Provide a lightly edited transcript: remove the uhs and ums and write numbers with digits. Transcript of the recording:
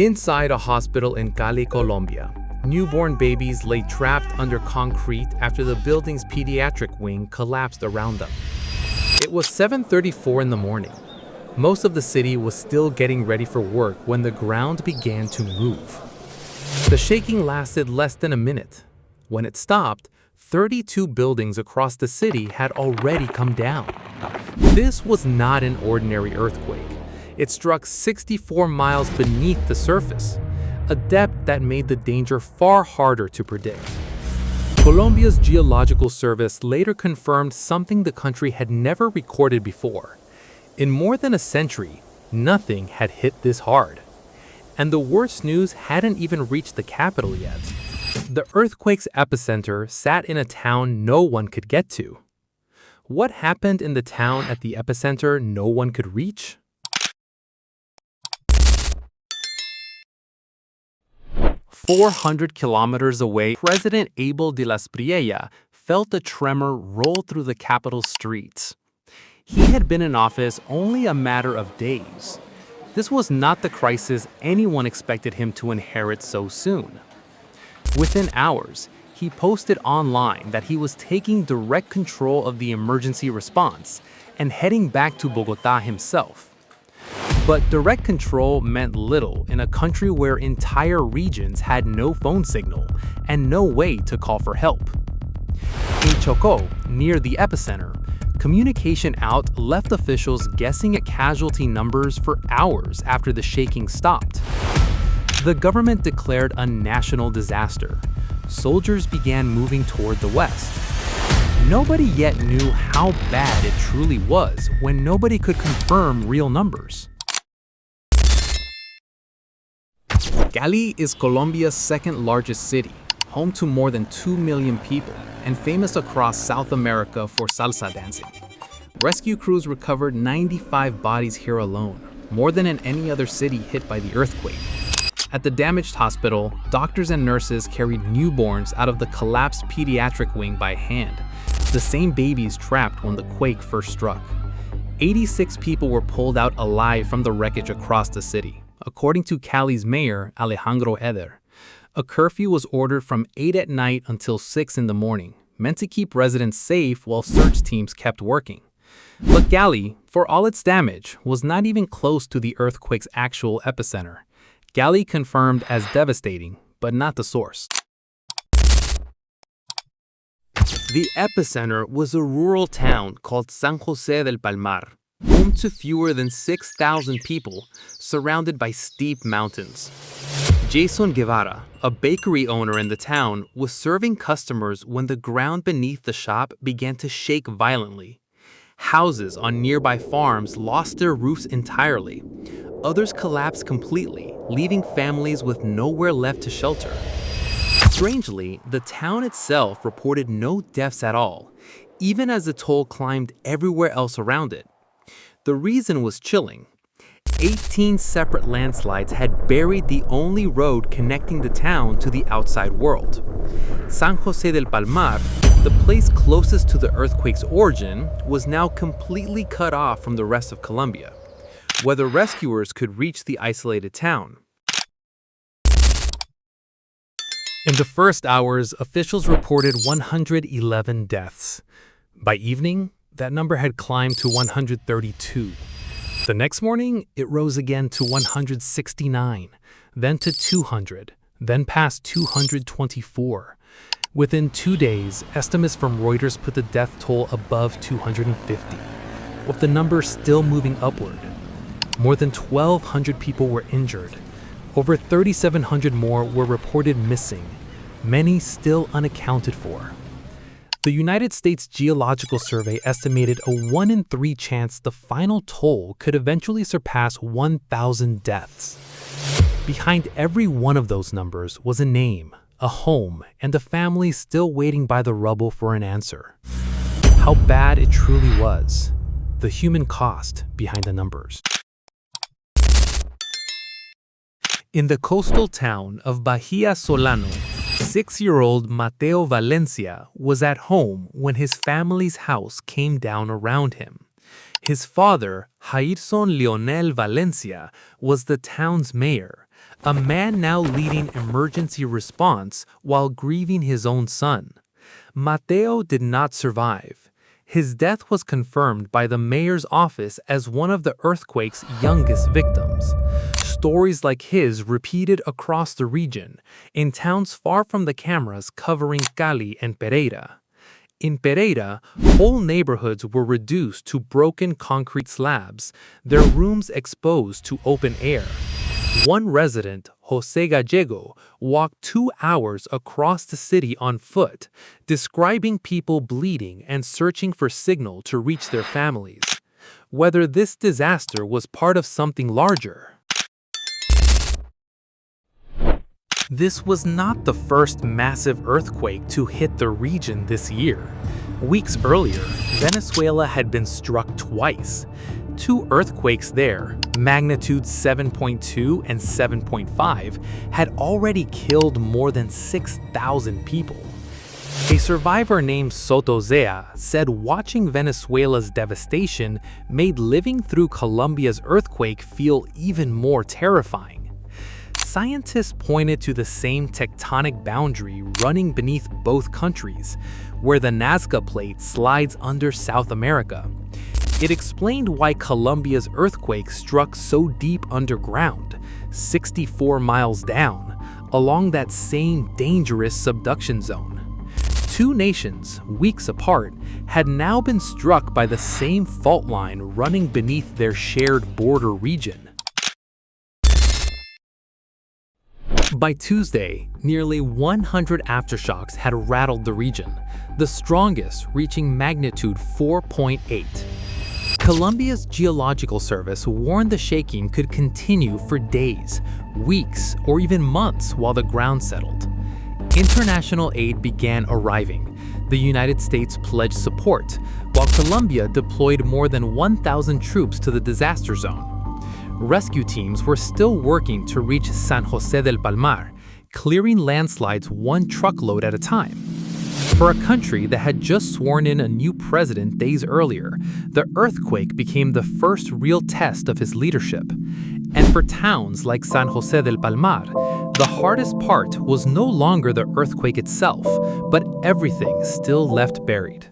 Inside a hospital in Cali, Colombia, newborn babies lay trapped under concrete after the building's pediatric wing collapsed around them. It was 7:34 in the morning. Most of the city was still getting ready for work when the ground began to move. The shaking lasted less than a minute. When it stopped, 32 buildings across the city had already come down. This was not an ordinary earthquake. It struck 64 miles beneath the surface, a depth that made the danger far harder to predict. Colombia's Geological Service later confirmed something the country had never recorded before. In more than a century, nothing had hit this hard. And the worst news hadn't even reached the capital yet. The earthquake's epicenter sat in a town no one could get to. What happened in the town at the epicenter no one could reach? 400 kilometers away, President Abel de las Priella felt a tremor roll through the capital's streets. He had been in office only a matter of days. This was not the crisis anyone expected him to inherit so soon. Within hours, he posted online that he was taking direct control of the emergency response and heading back to Bogotá himself. But direct control meant little in a country where entire regions had no phone signal and no way to call for help. In Chocó, near the epicenter, communication out left officials guessing at casualty numbers for hours after the shaking stopped. The government declared a national disaster. Soldiers began moving toward the west. Nobody yet knew how bad it truly was when nobody could confirm real numbers. Cali is Colombia's second largest city, home to more than 2 million people, and famous across South America for salsa dancing. Rescue crews recovered 95 bodies here alone, more than in any other city hit by the earthquake. At the damaged hospital, doctors and nurses carried newborns out of the collapsed pediatric wing by hand, the same babies trapped when the quake first struck. 86 people were pulled out alive from the wreckage across the city, according to Cali's mayor, Alejandro Eder. A curfew was ordered from 8 at night until 6 in the morning, meant to keep residents safe while search teams kept working. But Cali, for all its damage, was not even close to the earthquake's actual epicenter. Cali confirmed as devastating, but not the source. The epicenter was a rural town called San José del Palmar, home to fewer than 6,000 people, surrounded by steep mountains. Jason Guevara, a bakery owner in the town, was serving customers when the ground beneath the shop began to shake violently. Houses on nearby farms lost their roofs entirely. Others collapsed completely, leaving families with nowhere left to shelter. Strangely, the town itself reported no deaths at all, even as the toll climbed everywhere else around it. The reason was chilling. 18 separate landslides had buried the only road connecting the town to the outside world. San José del Palmar, the place closest to the earthquake's origin, was now completely cut off from the rest of Colombia, whether rescuers could reach the isolated town. In the first hours, officials reported 111 deaths. By evening, that number had climbed to 132. The next morning, it rose again to 169, then to 200, then past 224. Within 2 days, estimates from Reuters put the death toll above 250, with the number still moving upward. More than 1,200 people were injured. Over 3,700 more were reported missing, many still unaccounted for. The United States Geological Survey estimated a 1 in 3 chance the final toll could eventually surpass 1,000 deaths. Behind every one of those numbers was a name, a home, and a family still waiting by the rubble for an answer. How bad it truly was, the human cost behind the numbers. In the coastal town of Bahia Solano, 6-year-old Mateo Valencia was at home when his family's house came down around him. His father, Jairson Leonel Valencia, was the town's mayor, a man now leading emergency response while grieving his own son. Mateo did not survive. His death was confirmed by the mayor's office as one of the earthquake's youngest victims. Stories like his repeated across the region, in towns far from the cameras covering Cali and Pereira. In Pereira, whole neighborhoods were reduced to broken concrete slabs, their rooms exposed to open air. One resident, Jose Gallego, walked 2 hours across the city on foot, describing people bleeding and searching for signal to reach their families. Whether this disaster was part of something larger. This was not the first massive earthquake to hit the region this year. Weeks earlier, Venezuela had been struck twice. 2 earthquakes there, magnitudes 7.2 and 7.5, had already killed more than 6,000 people. A survivor named Sotozea said watching Venezuela's devastation made living through Colombia's earthquake feel even more terrifying. Scientists pointed to the same tectonic boundary running beneath both countries, where the Nazca Plate slides under South America. It explained why Colombia's earthquake struck so deep underground, 64 miles down, along that same dangerous subduction zone. 2 nations, weeks apart, had now been struck by the same fault line running beneath their shared border region. By Tuesday, nearly 100 aftershocks had rattled the region, the strongest reaching magnitude 4.8. Colombia's Geological Service warned the shaking could continue for days, weeks, or even months while the ground settled. International aid began arriving. The United States pledged support, while Colombia deployed more than 1,000 troops to the disaster zone. Rescue teams were still working to reach San José del Palmar, clearing landslides 1 truckload at a time. For a country that had just sworn in a new president days earlier, the earthquake became the first real test of his leadership. And for towns like San José del Palmar, the hardest part was no longer the earthquake itself, but everything still left buried.